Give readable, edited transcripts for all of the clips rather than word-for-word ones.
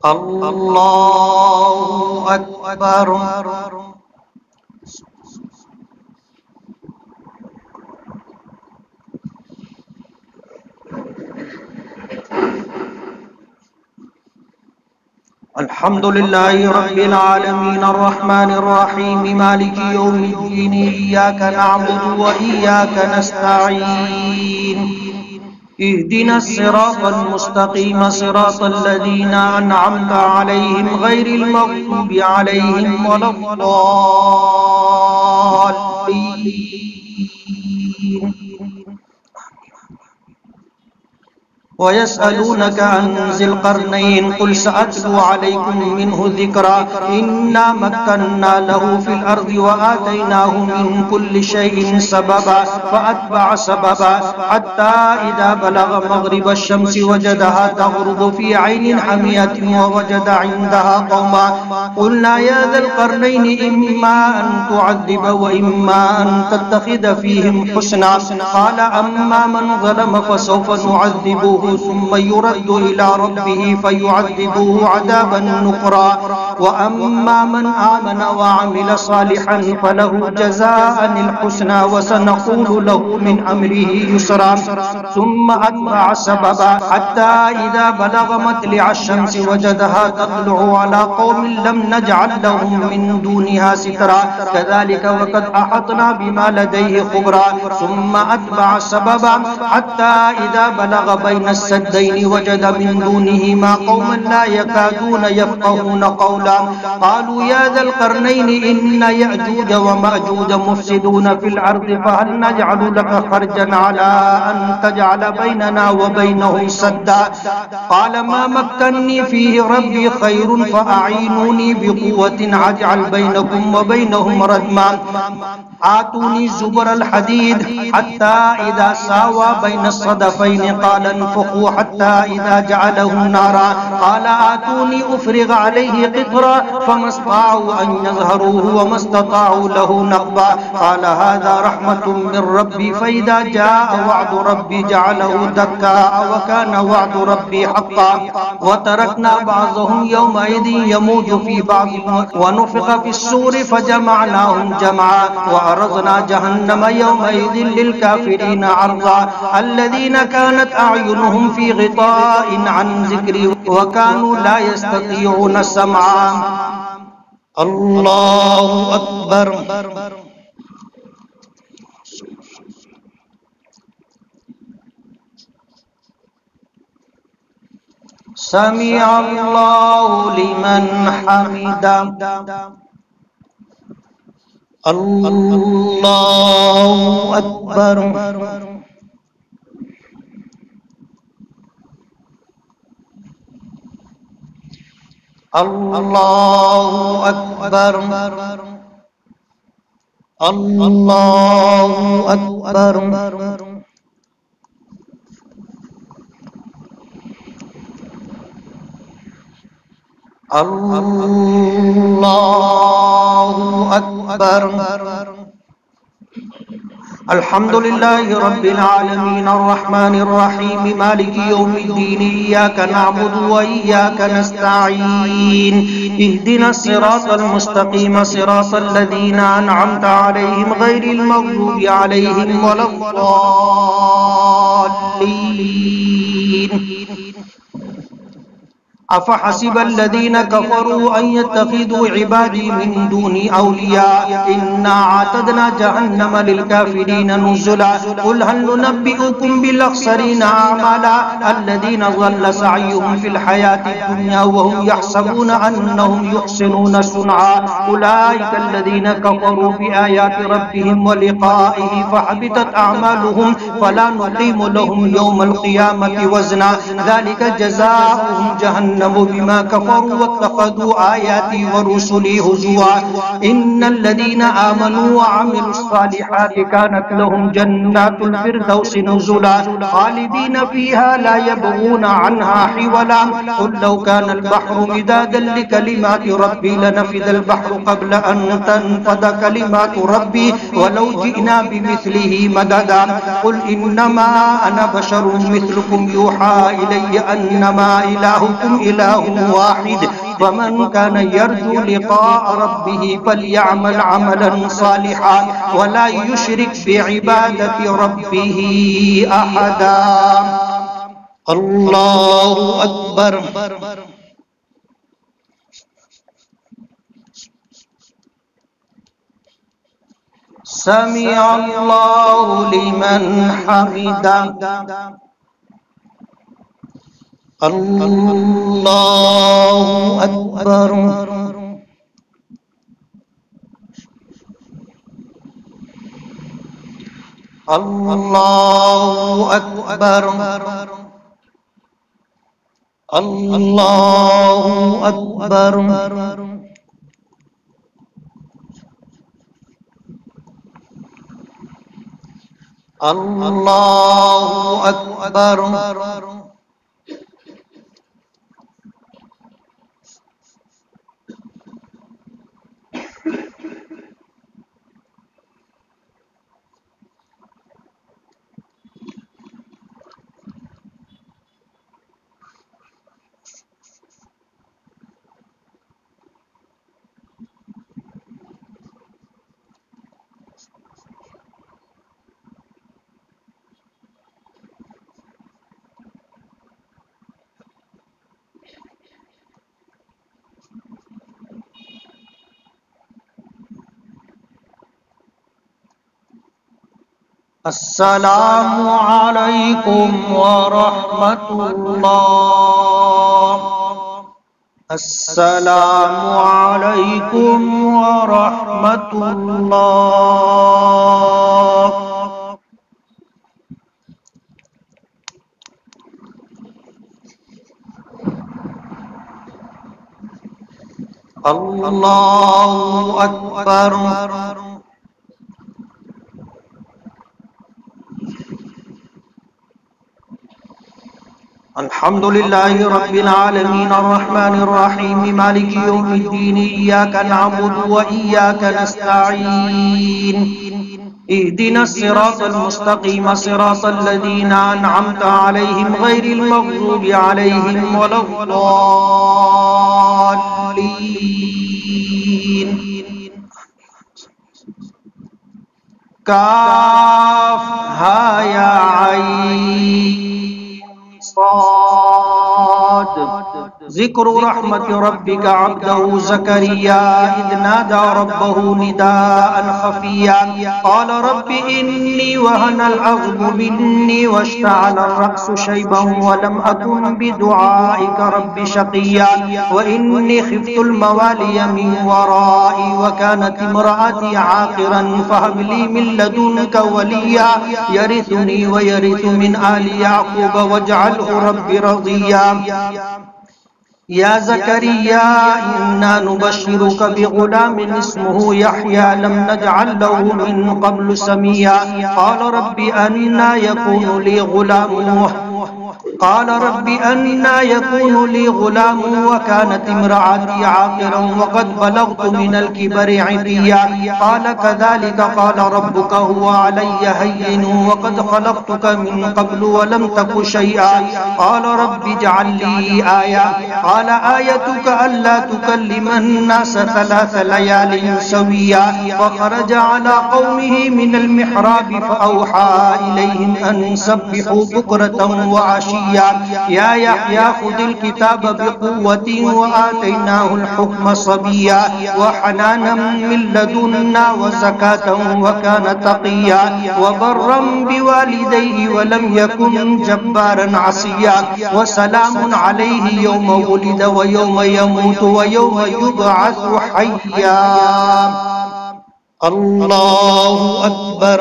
الله أكبر. الحمد لله رب العالمين الرحمن الرحيم مالك يوم الدين إياك نعبد وإياك نستعين اهدنا الصراط المستقيم صراط الذين أنعمت عليهم غير المغضوب عليهم ولا الضالين. ويسألونك عن ذي القرنين قل سأتلو عليكم منه ذكرا إنا مكنا له في الأرض وآتيناه من كل شيء سببا فأتبع سببا حتى إذا بلغ مغرب الشمس وجدها تغرب في عين حمية ووجد عندها قوما قلنا يا ذا القرنين إما أن تعذب وإما أن تتخذ فيهم حسنا قال أما من ظلم فسوف نعذبه ثم يرد إلى ربه فيعذبه عذابا نكرا وأما من آمن وعمل صالحا فله جزاء الحسنى وسنقول له من أمره يسرا ثم أتبع سببا حتى إذا بلغ مطلع الشمس وجدها تطلع على قوم لم نجعل لهم من دونها سترا كذلك وقد أحطنا بما لديه خبرا ثم أتبع سببا حتى إذا بلغ بين السدين وجد من دونهما قوما لا يكادون يفقهون قولا قالوا يا ذا القرنين إن يأجوج ومأجوج مفسدون في الأرض فهل نجعل لك خرجا على أن تجعل بيننا وبينهم سدا قال ما مكنني فيه ربي خير فأعينوني بقوة أجعل بينكم وبينهم ردما آتوني زبر الحديد حتى إذا ساوى بين الصدفين قال انفخوا حتى إذا جعله نارا قال آتوني أفرغ عليه قطرا فما استطاعوا أن يظهروه وما استطاعوا له نقبا قال هذا رحمة من ربي فإذا جاء وعد ربي جعله دكا وكان وعد ربي حقا وتركنا بعضهم يومئذ يموج في بعض ونفخ في السور فجمعناهم جمعا وعرضنا جهنم يومئذ للكافرين عرضا الذين كانت أعينهم في غطاء عن ذكري وكانوا لا يستطيعون سمعا. الله أكبر. سمع الله لمن حمده. الله أكبر. الله أكبر. الله أكبر. الله أكبر. الحمد لله رب العالمين الرحمن الرحيم مالك يوم الدين إياك نعبد وإياك نستعين اهدنا الصراط المستقيم صراط الذين أنعمت عليهم غير المغضوب عليهم ولا الضالين. أفحسب الذين كفروا أن يتخذوا عبادي من دوني أولياء إنا أعتدنا جهنم للكافرين نزلا قل هل ننبئكم بالأخسرين أعمالا الذين ضل سعيهم في الحياة الدنيا وهم يحسبون أنهم يحسنون صنعا أولئك الذين كفروا بآيات ربهم ولقائه فحبطت أعمالهم فلا نقيم لهم يوم القيامة وزنا ذلك جزاؤهم جهنم بما كفروا واتخذوا آياتي ورسلي هزوا إن الذين آمنوا وعملوا الصالحات كانت لهم جنات الفردوس نزلا خالدين فيها لا يبغون عنها حولا قل لو كان البحر مدادا لكلمات ربي لنفد البحر قبل أن تنفد كلمات ربي ولو جئنا بمثله مددا قل إنما أنا بشر مثلكم يوحى إلي أنما إلهكم إله واحد فمن كان يرجو لقاء ربه فليعمل عملا صالحا ولا يشرك بعبادة ربه أحدا. الله أكبر. سمع الله لمن حمده. الله أكبر. الله أكبر. الله أكبر. الله أكبر. السلام عليكم ورحمة الله. السلام عليكم ورحمة الله. الله أكبر. الحمد لله رب العالمين الرحمن الرحيم مالك يوم الدين إياك نعبد وإياك نستعين اهدنا الصراط المستقيم صراط الذين أنعمت عليهم غير المغضوب عليهم ولا الضالين. كاف ها يا عين صاد. ذكر رحمة ربك عبده زكريا إذ نادى ربه نداء خفيا قال رب إني وهن العظم مني واشتعل الرأس شيبا ولم أكن بدعائك رب شقيا وإني خفت الموالي من ورائي وكانت امرأتي عاقرا فهب لي من لدنك وليا يرثني ويرث من آل يعقوب واجعله رب رضيا. يا زكريا إنا نبشرك بغلام اسمه يحيى لم نجعل له من قبل سميا قال رب أنى يكون لي غلام وكانت امرأتي عاقرا وقد بلغت من الكبر عتيا قال كذلك قال ربك هو علي هين وقد خلقتك من قبل ولم تك شيئا قال رب اجعل لي آية قال آيتك ألا تكلم الناس 3 ليال سويا وخرج على قومه من المحراب فأوحى إليهم أن سبحوا بكرة وعشيا يا يحيى خذ الكتاب بقوة وآتيناه الحكم صبيا وحنانا من لدنا وزكاة وكان تقيا وبرا بوالديه ولم يكن جبارا عصيا وسلام عليه يوم ولد ويوم يموت ويوم يبعث حيا. الله أكبر.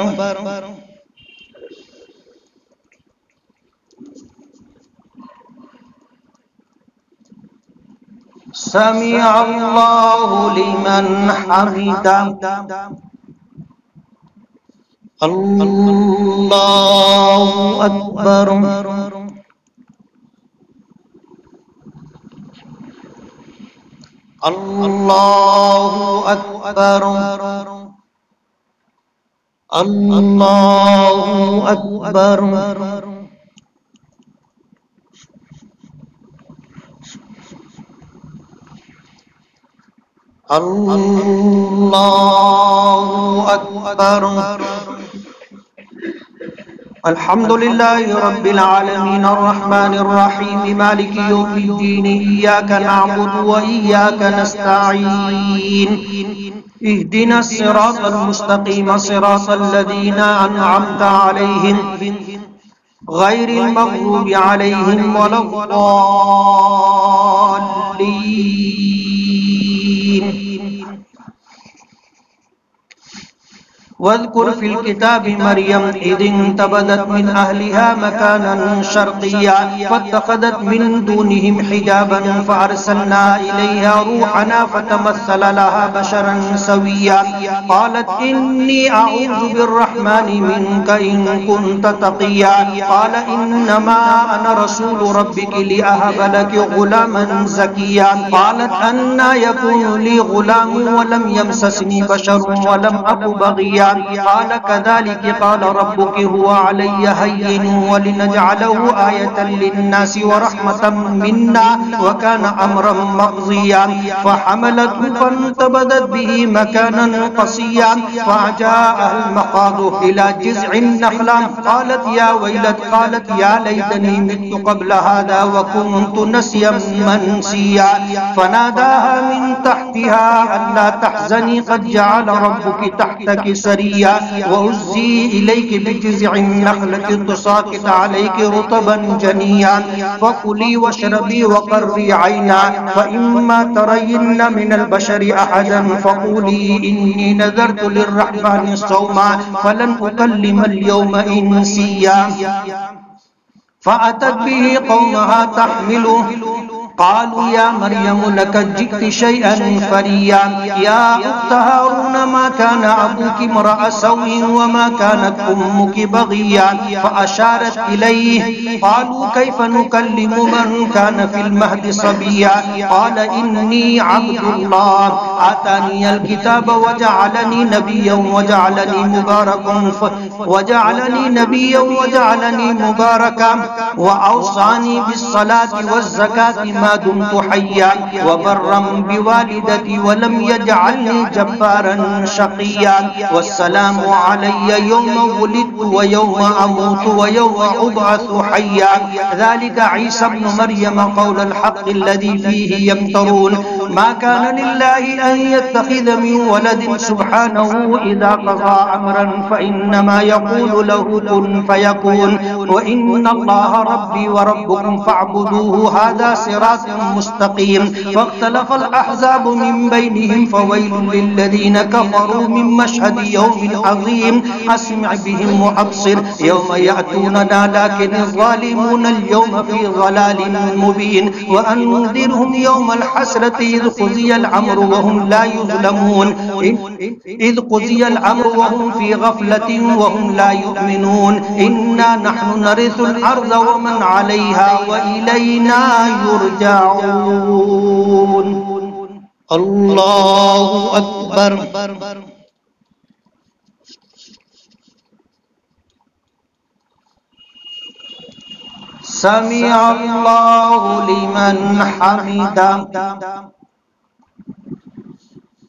سمع الله لمن حمده. الله أكبر. الله أكبر. الله أكبر. الله أكبر. الحمد لله رب العالمين الرحمن الرحيم مالك يوم الدين إياك نعبد وإياك نستعين اهدنا الصراط المستقيم صراط الذين أنعمت عليهم غير المغضوب عليهم ولا الضالين. واذكر في الكتاب مريم إذ انتبذت من أهلها مكانا شرقيا فاتخذت من دونهم حجابا فأرسلنا إليها روحنا فتمثل لها بشرا سويا قالت إني أعوذ بالرحمن منك إن كنت تقيا قال إنما أنا رسول ربك لأهب لك غلاما زكيا قالت أنى يكون لي غلام ولم يمسسني بشر ولم أك بغيا قال كذلك قال ربك هو علي هين ولنجعله آية للناس ورحمة منا وكان أمرا مقضيا فحملته فانتبذت به مكانا قصيا فجاء المخاض إلى جذع النخلة قالت يا ليتني مت قبل هذا وكنت نسيا منسيا فناداها من تحتها ألا تحزني قد جعل ربك تحتك سريا وهزي إليك بجذع النخلة تساقط عليك رطبا جنيا فكلي واشربي وقري عينا فإما ترين من البشر أحدا فقولي إني نذرت للرحمن صوما فلن أكلم اليوم إنسيا فأتت به قومها تحمله قالوا يا مريم لقد جئت شيئا فريا يا أخت هارون ما كان أبوك امرأ سوء وما كانت أمك بغيا فأشارت إليه قالوا كيف نكلم من كان في المهد صبيا قال إني عبد الله آتاني الكتاب وجعلني نبيا وجعلني مباركا وأوصاني بالصلاة والزكاة ما دمت حيا وبرا بوالدتي ولم يجعلني جبارا شقيا والسلام علي يوم ولدت ويوم أموت ويوم أبعث حيا ذلك عيسى ابن مريم قول الحق الذي فيه يمترون ما كان لله أن يتخذ من ولد سبحانه إذا قضى أمرا فإنما يقول له كن فيكون وإن الله ربي وربكم فاعبدوه هذا صراط مستقيم فاختلف الأحزاب من بينهم فويل للذين كفروا من مشهد يوم عظيم أسمع بهم وأبصر يوم يأتوننا لكن الظالمون اليوم في ضلال مبين وأنذرهم يوم الحسرة إذ قضي الأمر وهم لا يظلمون إذ قضي الأمر وهم في غفلة وهم لا يؤمنون إنا نحن نرث الأرض ومن عليها وإلينا يرجعون. الله أكبر. سمع الله لمن حمده.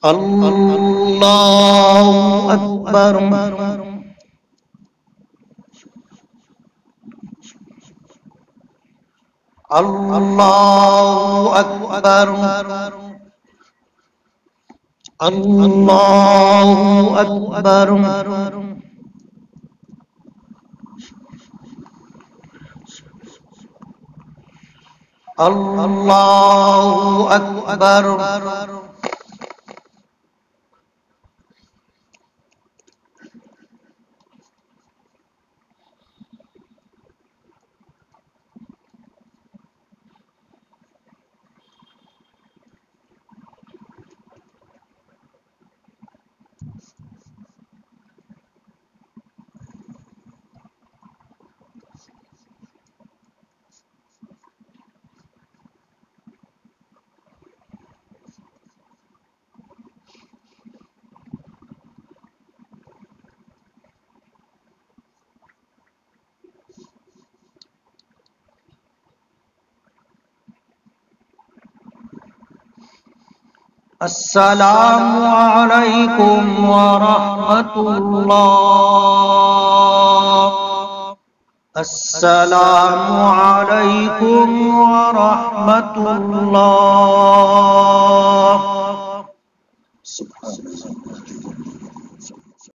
الله أكبر. الله أكبر. الله أكبر. الله أكبر. السلام عليكم ورحمة الله. السلام عليكم ورحمة الله.